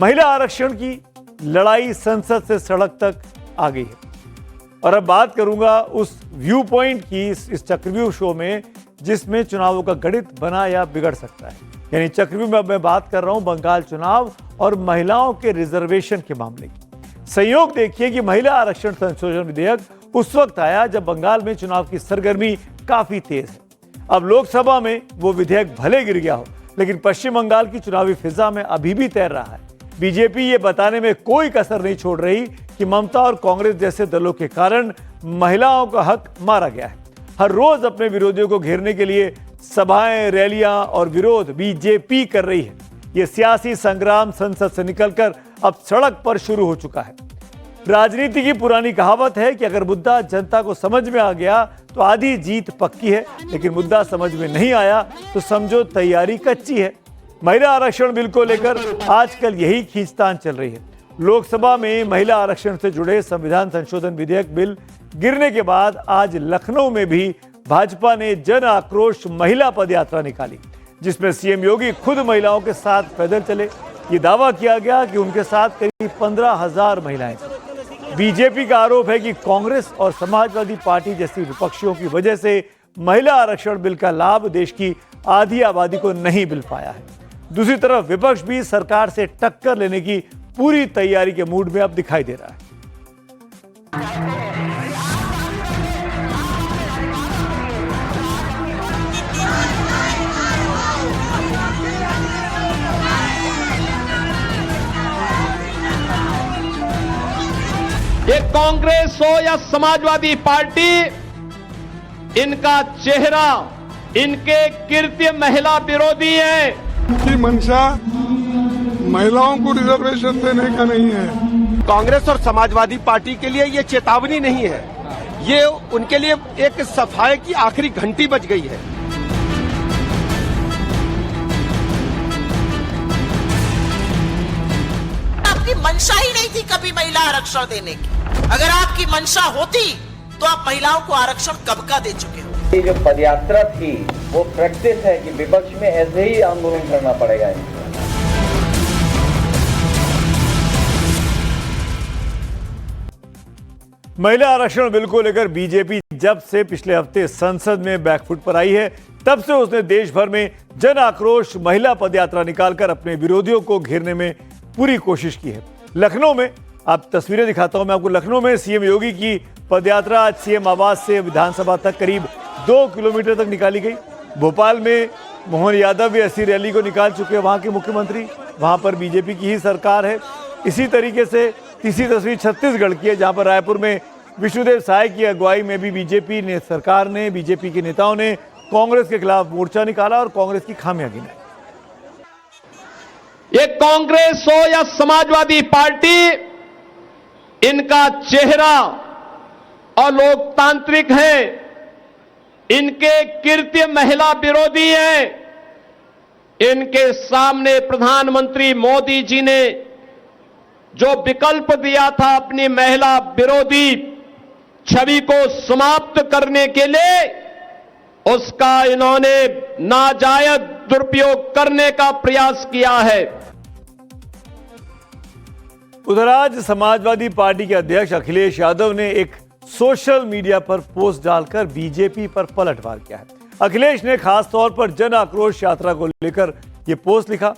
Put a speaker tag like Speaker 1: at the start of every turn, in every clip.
Speaker 1: महिला आरक्षण की लड़ाई संसद से सड़क तक आ गई है। और अब बात करूंगा उस व्यू पॉइंट की इस चक्रव्यूह शो में जिसमें चुनावों का गणित बना या बिगड़ सकता है। यानी चक्रव्यूह में मैं बात कर रहा हूं बंगाल चुनाव और महिलाओं के रिजर्वेशन के मामले की। संयोग देखिए कि महिला आरक्षण संशोधन विधेयक उस वक्त आया जब बंगाल में चुनाव की सरगर्मी काफी तेज है। अब लोकसभा में वो विधेयक भले गिर गया हो, लेकिन पश्चिम बंगाल की चुनावी फिजा में अभी भी तैर रहा है। बीजेपी ये बताने में कोई कसर नहीं छोड़ रही कि ममता और कांग्रेस जैसे दलों के कारण महिलाओं का हक मारा गया है। हर रोज अपने विरोधियों को घेरने के लिए सभाएं, रैलियां और विरोध बीजेपी कर रही है। यह सियासी संग्राम संसद से निकलकर अब सड़क पर शुरू हो चुका है। राजनीति की पुरानी कहावत है कि अगर मुद्दा जनता को समझ में आ गया तो आधी जीत पक्की है, लेकिन मुद्दा समझ में नहीं आया तो समझो तैयारी कच्ची है। महिला आरक्षण बिल को लेकर आजकल यही खींचतान चल रही है। लोकसभा में महिला आरक्षण से जुड़े संविधान संशोधन विधेयक बिल गिरने के बाद आज लखनऊ में भी भाजपा ने जन आक्रोश महिला पदयात्रा निकाली, जिसमें सीएम योगी खुद महिलाओं के साथ पैदल चले। ये दावा किया गया कि उनके साथ करीब 15,000 महिलाएं थीं। बीजेपी का आरोप है कि कांग्रेस और समाजवादी पार्टी जैसी विपक्षियों की वजह से महिला आरक्षण बिल का लाभ देश की आधी आबादी को नहीं मिल पाया है। दूसरी तरफ विपक्ष भी सरकार से टक्कर लेने की पूरी तैयारी के मूड में अब दिखाई दे रहा है।
Speaker 2: ये कांग्रेस हो या समाजवादी पार्टी, इनका चेहरा, इनके कृत्य महिला विरोधी है।
Speaker 3: की मंशा महिलाओं को रिजर्वेशन देने का नहीं है।
Speaker 4: कांग्रेस और समाजवादी पार्टी के लिए ये चेतावनी नहीं है, ये उनके लिए एक सफाई की आखिरी घंटी बज गई है।
Speaker 5: आपकी मंशा ही नहीं थी कभी महिला आरक्षण देने की। अगर आपकी मंशा होती तो आप महिलाओं को आरक्षण कब का दे चुके हो।
Speaker 6: ये जो पदयात्रा थी वो प्रैक्टिस है कि विपक्ष में ऐसे ही आंदोलन करना पड़ेगा।
Speaker 1: महिला आरक्षण बिल को लेकर बीजेपी जब से पिछले हफ्ते संसद में बैकफुट पर आई है, तब से उसने देश भर में जन आक्रोश महिला पदयात्रा निकालकर अपने विरोधियों को घेरने में पूरी कोशिश की है। लखनऊ में आप तस्वीरें दिखाता हूं मैं आपको। लखनऊ में सीएम योगी की पदयात्रा आज सीएम आवास से विधानसभा तक करीब 2 किलोमीटर तक निकाली गई। भोपाल में मोहन यादव भी ऐसी रैली को निकाल चुके हैं, वहां के मुख्यमंत्री। वहां पर बीजेपी की ही सरकार है। इसी तरीके से तीसरी तस्वीर छत्तीसगढ़ की है, जहां पर रायपुर में विष्णुदेव साय की अगुवाई में भी बीजेपी ने सरकार ने बीजेपी के नेताओं ने कांग्रेस के खिलाफ मोर्चा निकाला और कांग्रेस की खामियां गिनाई।
Speaker 2: ये कांग्रेस हो या समाजवादी पार्टी, इनका चेहरा और लोकतांत्रिक है, इनके कृत्य महिला विरोधी है। इनके सामने प्रधानमंत्री मोदी जी ने जो विकल्प दिया था अपनी महिला विरोधी छवि को समाप्त करने के लिए, उसका इन्होंने नाजायज दुरुपयोग करने का प्रयास किया है।
Speaker 1: उधर आज समाजवादी पार्टी के अध्यक्ष अखिलेश यादव ने एक सोशल मीडिया पर पोस्ट डालकर बीजेपी पर पलटवार किया है। अखिलेश ने खास तौर पर जन आक्रोश यात्रा को लेकर यह पोस्ट लिखा,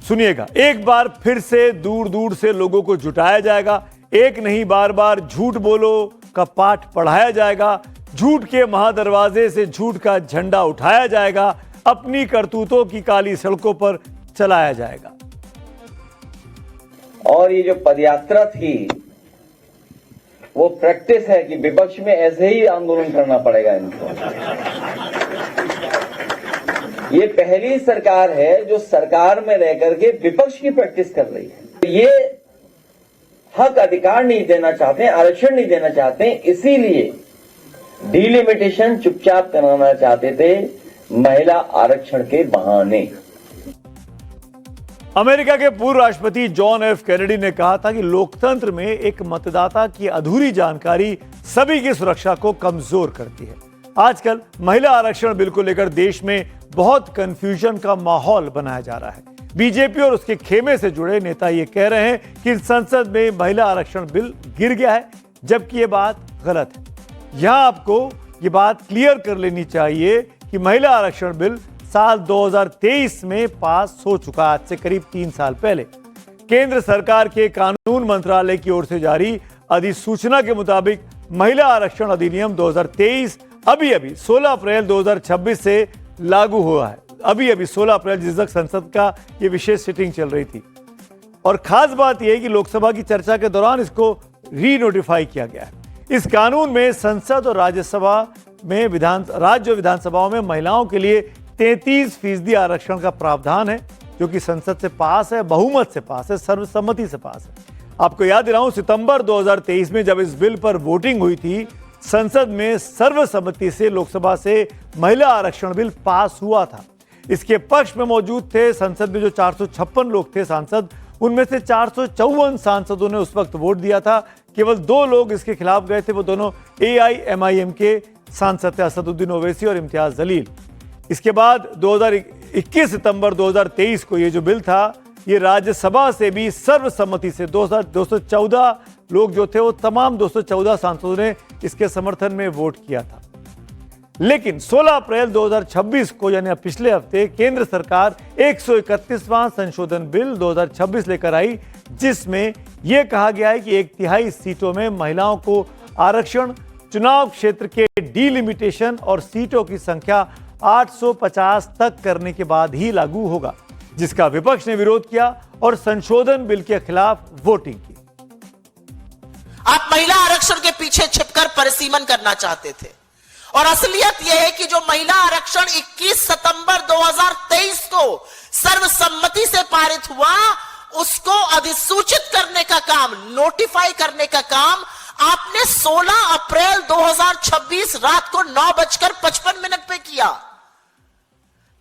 Speaker 1: सुनिएगा। एक बार फिर से दूर दूर से लोगों को जुटाया जाएगा, एक नहीं बार बार झूठ बोलो का पाठ पढ़ाया जाएगा, झूठ के महादरवाजे से झूठ का झंडा उठाया जाएगा, अपनी करतूतों की काली सड़कों पर चलाया जाएगा।
Speaker 6: और ये जो पदयात्रा थी वो प्रैक्टिस है कि विपक्ष में ऐसे ही आंदोलन करना पड़ेगा इनको। ये पहली सरकार है जो सरकार में रह करके विपक्ष की प्रैक्टिस कर रही है। ये हक अधिकार नहीं देना चाहते, आरक्षण नहीं देना चाहते, इसीलिए डिलिमिटेशन चुपचाप कराना चाहते थे महिला आरक्षण के बहाने।
Speaker 1: अमेरिका के पूर्व राष्ट्रपति जॉन एफ कैनेडी ने कहा था कि लोकतंत्र में एक मतदाता की अधूरी जानकारी सभी की सुरक्षा को कमजोर करती है। आजकल महिला आरक्षण बिल को लेकर देश में बहुत कंफ्यूजन का माहौल बनाया जा रहा है। बीजेपी और उसके खेमे से जुड़े नेता ये कह रहे हैं कि संसद में महिला आरक्षण बिल गिर गया है, जबकि ये बात गलत है। यहां आपको ये बात क्लियर कर लेनी चाहिए कि महिला आरक्षण बिल साल 2023 में पास हो चुका, आज से करीब 3 साल पहले। केंद्र सरकार के कानून मंत्रालय की ओर से जारी अधिसूचना के मुताबिक महिला आरक्षण अधिनियम 2023 अभी 16 अप्रैल 2026 से लागू हुआ है। अभी 16 अप्रैल, जिस वक्त संसद का ये विशेष सिटिंग चल रही थी। और खास बात यह है कि लोकसभा की चर्चा के दौरान इसको री-नोटिफाई किया गया है। इस कानून में संसद और राज्यसभा में राज्य विधानसभाओं में महिलाओं के लिए 33% आरक्षण का प्रावधान है, जो कि संसद से पास है, बहुमत से पास है, सर्वसम्मति से पास है। आपको याद दिलाऊं, सितंबर 2023 में जब इस बिल पर वोटिंग हुई थी, संसद में सर्वसम्मति से लोकसभा से महिला आरक्षण बिल पास हुआ था। इसके पक्ष में मौजूद थे संसद में जो 456 लोग थे सांसद, उनमें से 454 सांसदों ने उस वक्त वोट दिया था। केवल 2 लोग इसके खिलाफ गए थे, वो दोनों AIMIM के सांसद थे, असदुद्दीन ओवैसी और इम्तियाज जलील। इसके बाद 21 सितंबर 2023 को ये जो बिल था, ये राज्यसभा से भी सर्वसम्मति से 214 लोग जो थे, वो तमाम 214 सांसदों ने इसके समर्थन में वोट किया था। लेकिन 16 अप्रैल 2026 को, यानी पिछले हफ्ते, केंद्र सरकार 131वां संशोधन बिल 2026 लेकर आई, जिसमें यह कहा गया है कि 1/3 सीटों में महिलाओं को आरक्षण, चुनाव क्षेत्र के डीलिमिटेशन और सीटों की संख्या 850 तक करने के बाद ही लागू होगा, जिसका विपक्ष ने विरोध किया और संशोधन बिल के खिलाफ वोटिंग की।
Speaker 5: आप महिला आरक्षण के पीछे छिपकर परिसीमन करना चाहते थे, और असलियत यह है कि जो महिला आरक्षण 21 सितंबर 2023 को सर्वसम्मति से पारित हुआ, उसको अधिसूचित करने का काम, नोटिफाई करने का काम आपने 16 अप्रैल 2026 रात को 9:55 पे किया।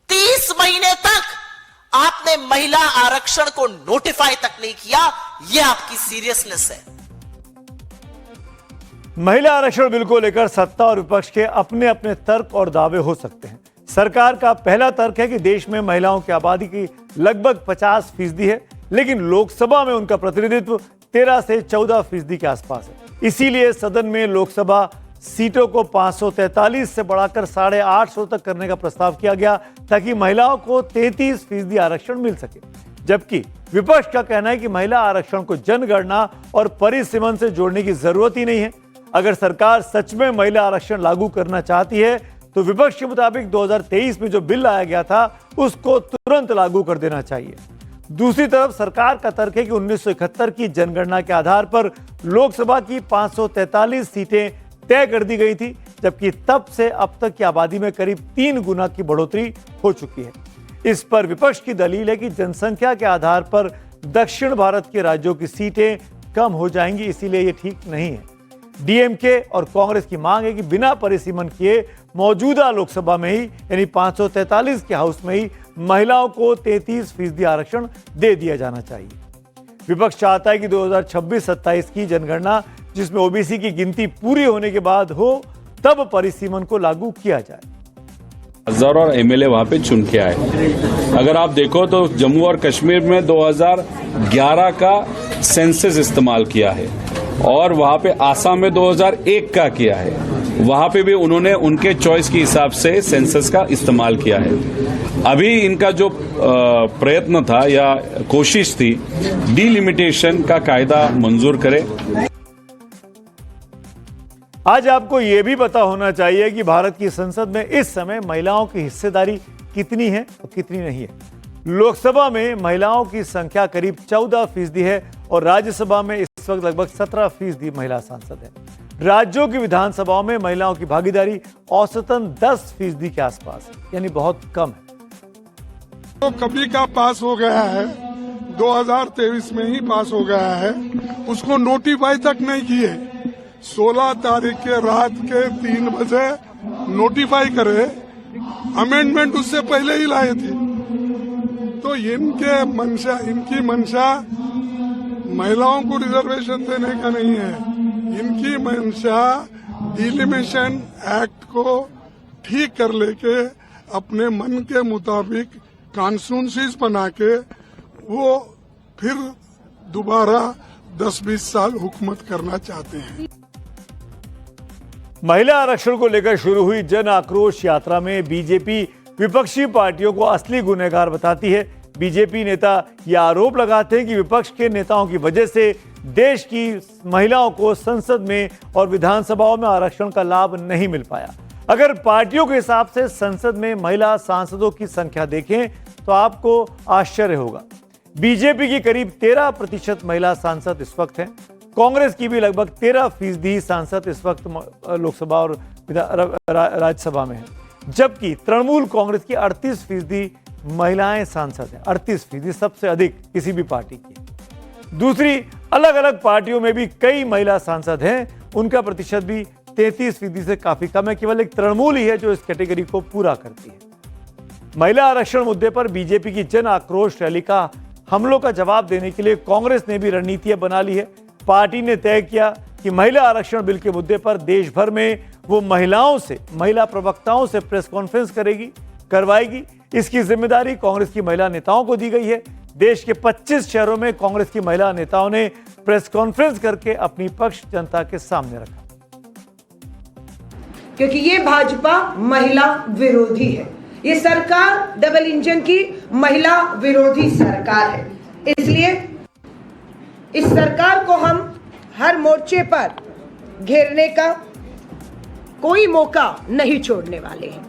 Speaker 5: 30 महीने तक आपने महिला आरक्षण को नोटिफाई तक नहीं किया। यह आपकी सीरियसनेस है।
Speaker 1: महिला आरक्षण बिल को लेकर सत्ता और विपक्ष के अपने अपने तर्क और दावे हो सकते हैं। सरकार का पहला तर्क है कि देश में महिलाओं की आबादी की लगभग 50% है, लेकिन लोकसभा में उनका प्रतिनिधित्व 13 से 14% के आसपास है। इसीलिए सदन में लोकसभा सीटों को 543 से बढ़ाकर 850 तक करने का प्रस्ताव किया गया, ताकि महिलाओं को 33% आरक्षण मिल सके। जबकि विपक्ष का कहना है कि महिला आरक्षण को जनगणना और परिसीमन से जोड़ने की जरूरत ही नहीं है। अगर सरकार सच में महिला आरक्षण लागू करना चाहती है, तो विपक्ष के मुताबिक 2023 में जो बिल लाया गया था, उसको तुरंत लागू कर देना चाहिए। दूसरी तरफ सरकार का तर्क है कि 1971 की जनगणना के आधार पर लोकसभा की 543 सीटें तय कर दी गई थी, जबकि तब से अब तक की आबादी में करीब 3 गुना की बढ़ोतरी हो चुकी है। इस पर विपक्ष की दलील है कि जनसंख्या के आधार पर दक्षिण भारत के राज्यों की सीटें कम हो जाएंगी, इसीलिए ये ठीक नहीं है। डीएमके और कांग्रेस की मांग है कि बिना परिसीमन किए मौजूदा लोकसभा में ही, यानी 543 के हाउस में ही महिलाओं को 33% आरक्षण दे दिया जाना चाहिए। विपक्ष चाहता है कि 2026-27 की जनगणना, जिसमें ओबीसी की गिनती पूरी होने के बाद हो, तब परिसीमन को लागू किया जाए।
Speaker 7: हजार और एमएलए वहां पे चुन के आए। अगर आप देखो तो जम्मू और कश्मीर में 2011 का सेंसस इस्तेमाल किया है, और वहां पे आसाम में 2001 का किया है। वहां पे भी उन्होंने उनके चॉइस के हिसाब से सेंसस का इस्तेमाल किया है। अभी इनका जो प्रयत्न था या कोशिश थी, डीलिमिटेशन का कायदा मंजूर करे।
Speaker 1: आज आपको यह भी पता होना चाहिए कि भारत की संसद में इस समय महिलाओं की हिस्सेदारी कितनी है और कितनी नहीं है। लोकसभा में महिलाओं की संख्या करीब 14% है और राज्यसभा में इस वक्त लगभग 17% महिला सांसद है। राज्यों की विधानसभाओं में महिलाओं की भागीदारी औसतन 10% के आसपास है, यानी बहुत कम है।
Speaker 3: तो कभी का पास हो गया है, 2023 में ही पास हो गया है, उसको नोटिफाई तक नहीं किए। 16 तारीख के रात के 3 बजे नोटिफाई करे, अमेंडमेंट उससे पहले ही लाए थे। तो इनकी मंशा महिलाओं को रिजर्वेशन देने का नहीं है, इनकी मंशा डिलिमिटेशन एक्ट को ठीक कर लेके अपने मन के मुताबिक कॉन्स्टिट्यूंसीज बना के वो फिर दोबारा 10-20 साल हुकूमत करना चाहते हैं।
Speaker 1: महिला आरक्षण को लेकर शुरू हुई जन आक्रोश यात्रा में बीजेपी विपक्षी पार्टियों को असली गुनहगार बताती है। बीजेपी नेता यह आरोप लगाते हैं कि विपक्ष के नेताओं की वजह से देश की महिलाओं को संसद में और विधानसभाओं में आरक्षण का लाभ नहीं मिल पाया। अगर पार्टियों के हिसाब से संसद में महिला सांसदों की संख्या देखें तो आपको आश्चर्य होगा। बीजेपी की करीब 13% महिला सांसद इस वक्त हैं। कांग्रेस की भी लगभग 13% सांसद इस वक्त लोकसभा और राज्यसभा में है, जबकि तृणमूल कांग्रेस की 38% महिलाएं सांसद हैं। 38% सबसे अधिक किसी भी पार्टी की। दूसरी अलग अलग पार्टियों में भी कई महिला सांसद हैं, उनका प्रतिशत भी 33% से काफी कम है। केवल एक तृणमूल ही है जो इस कैटेगरी को पूरा करती है। महिला आरक्षण मुद्दे पर बीजेपी की जन आक्रोश रैली का हमलों का जवाब देने के लिए कांग्रेस ने भी रणनीतियां बना ली है। पार्टी ने तय किया कि महिला आरक्षण बिल के मुद्दे पर देश भर में वो महिला प्रवक्ताओं से प्रेस कॉन्फ्रेंस करवाएगी। इसकी जिम्मेदारी कांग्रेस की महिला नेताओं को दी गई है। देश के 25 शहरों में कांग्रेस की महिला नेताओं ने प्रेस कॉन्फ्रेंस करके अपनी पक्ष जनता के सामने रखा।
Speaker 8: क्योंकि ये भाजपा महिला विरोधी है, ये सरकार डबल इंजन की महिला विरोधी सरकार है। इसलिए इस सरकार को हम हर मोर्चे पर घेरने का कोई मौका नहीं छोड़ने वाले हैं।